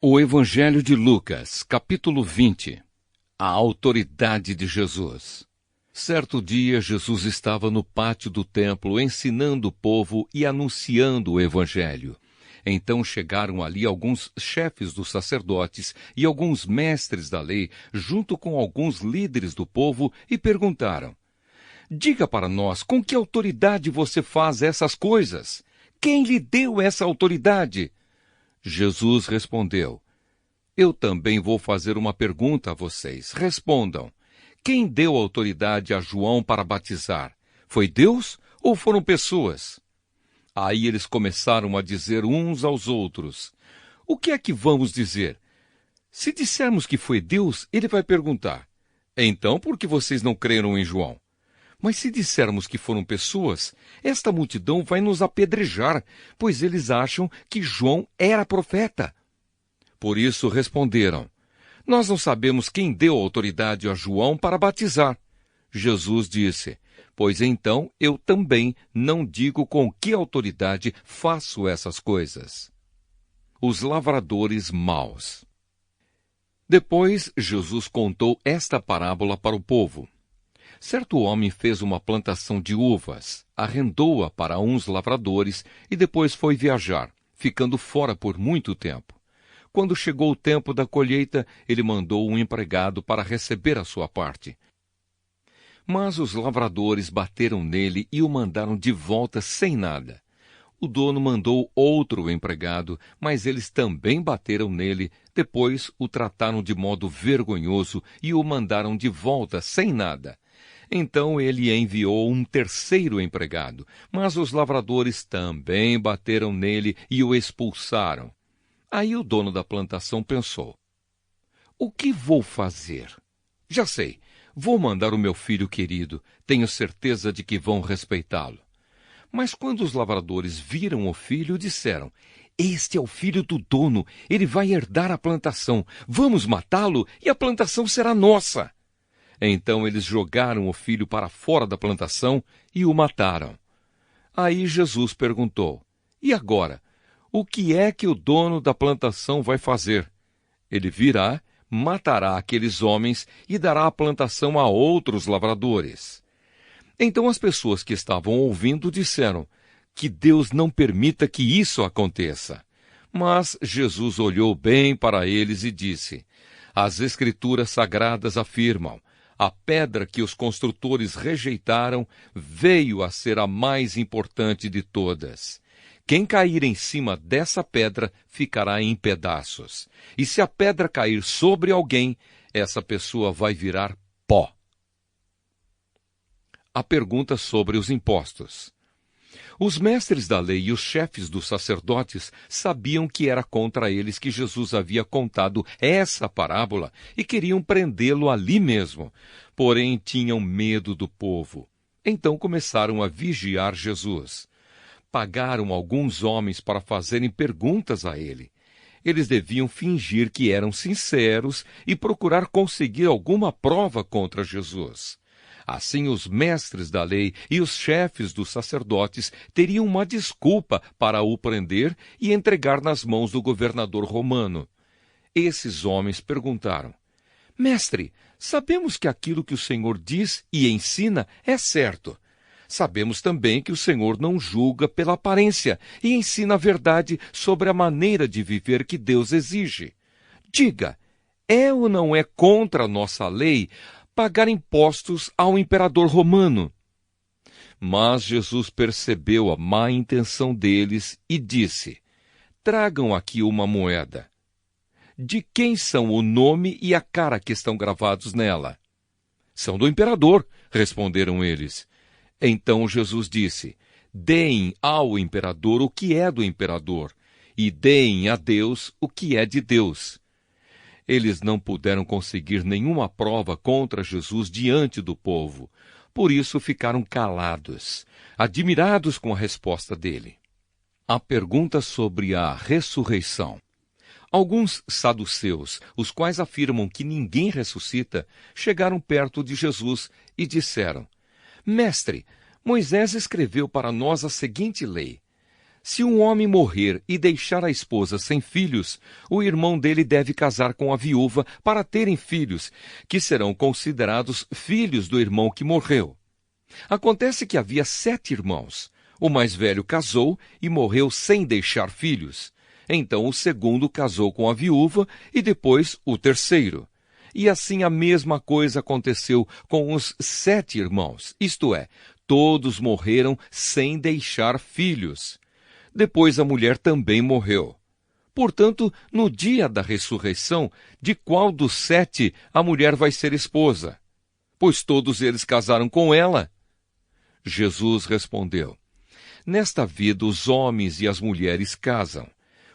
O Evangelho de Lucas, capítulo 20. A autoridade de Jesus. Certo dia, Jesus estava no pátio do templo ensinando o povo e anunciando o Evangelho. Então chegaram ali alguns chefes dos sacerdotes e alguns mestres da lei, junto com alguns líderes do povo, e perguntaram: Diga para nós, com que autoridade você faz essas coisas? Quem lhe deu essa autoridade? Jesus respondeu: Eu também vou fazer uma pergunta a vocês. Respondam. Quem deu autoridade a João para batizar? Foi Deus ou foram pessoas? Aí eles começaram a dizer uns aos outros: O que é que vamos dizer? Se dissermos que foi Deus, ele vai perguntar: Então por que vocês não creram em João? Mas se dissermos que foram pessoas, esta multidão vai nos apedrejar, pois eles acham que João era profeta. Por isso responderam: Nós não sabemos quem deu autoridade a João para batizar. Jesus disse: Pois então eu também não digo com que autoridade faço essas coisas. Os lavradores maus. Depois Jesus contou esta parábola para o povo. Certo homem fez uma plantação de uvas, arrendou-a para uns lavradores e depois foi viajar, ficando fora por muito tempo. Quando chegou o tempo da colheita, ele mandou um empregado para receber a sua parte. Mas os lavradores bateram nele e o mandaram de volta sem nada. O dono mandou outro empregado, mas eles também bateram nele, depois o trataram de modo vergonhoso e o mandaram de volta sem nada. Então ele enviou um terceiro empregado, mas os lavradores também bateram nele e o expulsaram. Aí o dono da plantação pensou: O que vou fazer? Já sei, vou mandar o meu filho querido, tenho certeza de que vão respeitá-lo. Mas quando os lavradores viram o filho, disseram: Este é o filho do dono, ele vai herdar a plantação, vamos matá-lo e a plantação será nossa. Então eles jogaram o filho para fora da plantação e o mataram. Aí Jesus perguntou: E agora? O que é que o dono da plantação vai fazer? Ele virá, matará aqueles homens e dará a plantação a outros lavradores. Então as pessoas que estavam ouvindo disseram: Que Deus não permita que isso aconteça. Mas Jesus olhou bem para eles e disse: As Escrituras Sagradas afirmam: A pedra que os construtores rejeitaram veio a ser a mais importante de todas. Quem cair em cima dessa pedra ficará em pedaços. E se a pedra cair sobre alguém, essa pessoa vai virar pó. A pergunta sobre os impostos. Os mestres da lei e os chefes dos sacerdotes sabiam que era contra eles que Jesus havia contado essa parábola e queriam prendê-lo ali mesmo. Porém, tinham medo do povo. Então começaram a vigiar Jesus. Pagaram alguns homens para fazerem perguntas a ele. Eles deviam fingir que eram sinceros e procurar conseguir alguma prova contra Jesus. Assim, os mestres da lei e os chefes dos sacerdotes teriam uma desculpa para o prender e entregar nas mãos do governador romano. Esses homens perguntaram: Mestre, sabemos que aquilo que o Senhor diz e ensina é certo. Sabemos também que o Senhor não julga pela aparência e ensina a verdade sobre a maneira de viver que Deus exige. Diga, é ou não é contra a nossa lei pagar impostos ao imperador romano? Mas Jesus percebeu a má intenção deles e disse: Tragam aqui uma moeda. De quem são o nome e a cara que estão gravados nela? São do imperador, responderam eles. Então Jesus disse: Deem ao imperador o que é do imperador, e deem a Deus o que é de Deus. Eles não puderam conseguir nenhuma prova contra Jesus diante do povo. Por isso ficaram calados, admirados com a resposta dele. A pergunta sobre a ressurreição. Alguns saduceus, os quais afirmam que ninguém ressuscita, chegaram perto de Jesus e disseram: Mestre, Moisés escreveu para nós a seguinte lei: Se um homem morrer e deixar a esposa sem filhos, o irmão dele deve casar com a viúva para terem filhos, que serão considerados filhos do irmão que morreu. Acontece que havia 7 irmãos. O mais velho casou e morreu sem deixar filhos. Então o segundo casou com a viúva e depois o terceiro. E assim a mesma coisa aconteceu com os 7 irmãos, isto é, todos morreram sem deixar filhos. Depois a mulher também morreu. Portanto, no dia da ressurreição, de qual dos 7 a mulher vai ser esposa? Pois todos eles casaram com ela. Jesus respondeu: nesta vida os homens e as mulheres casam,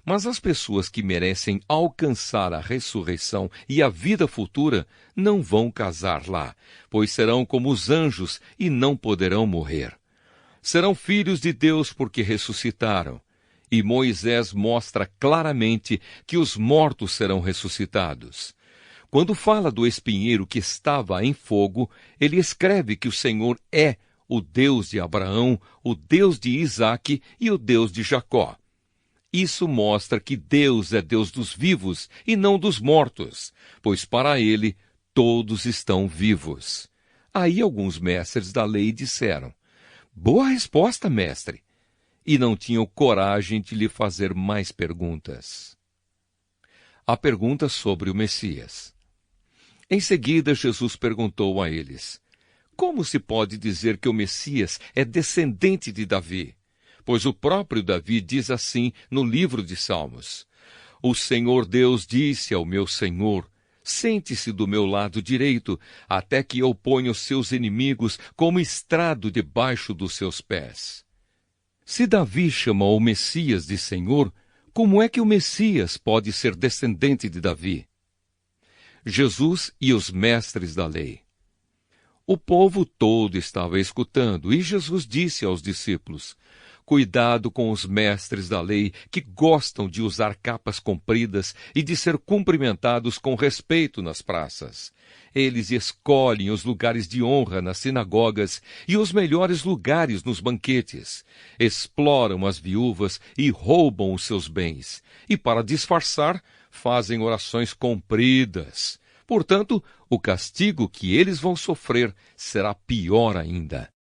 mas as pessoas que merecem alcançar a ressurreição e a vida futura não vão casar lá, pois serão como os anjos e não poderão morrer. Serão filhos de Deus porque ressuscitaram. E Moisés mostra claramente que os mortos serão ressuscitados. Quando fala do espinheiro que estava em fogo, ele escreve que o Senhor é o Deus de Abraão, o Deus de Isaque e o Deus de Jacó. Isso mostra que Deus é Deus dos vivos e não dos mortos, pois para ele todos estão vivos. Aí alguns mestres da lei disseram: boa resposta, mestre. E não tinham coragem de lhe fazer mais perguntas. A pergunta sobre o Messias. Em seguida, Jesus perguntou a eles: como se pode dizer que o Messias é descendente de Davi? Pois o próprio Davi diz assim no livro de Salmos: o Senhor Deus disse ao meu Senhor: sente-se do meu lado direito, até que eu ponha os seus inimigos como estrado debaixo dos seus pés. Se Davi chama o Messias de Senhor, como é que o Messias pode ser descendente de Davi? Jesus e os mestres da lei. O povo todo estava escutando, e Jesus disse aos discípulos: cuidado com os mestres da lei, que gostam de usar capas compridas e de ser cumprimentados com respeito nas praças. Eles escolhem os lugares de honra nas sinagogas e os melhores lugares nos banquetes. Exploram as viúvas e roubam os seus bens. E, para disfarçar, fazem orações compridas. Portanto, o castigo que eles vão sofrer será pior ainda.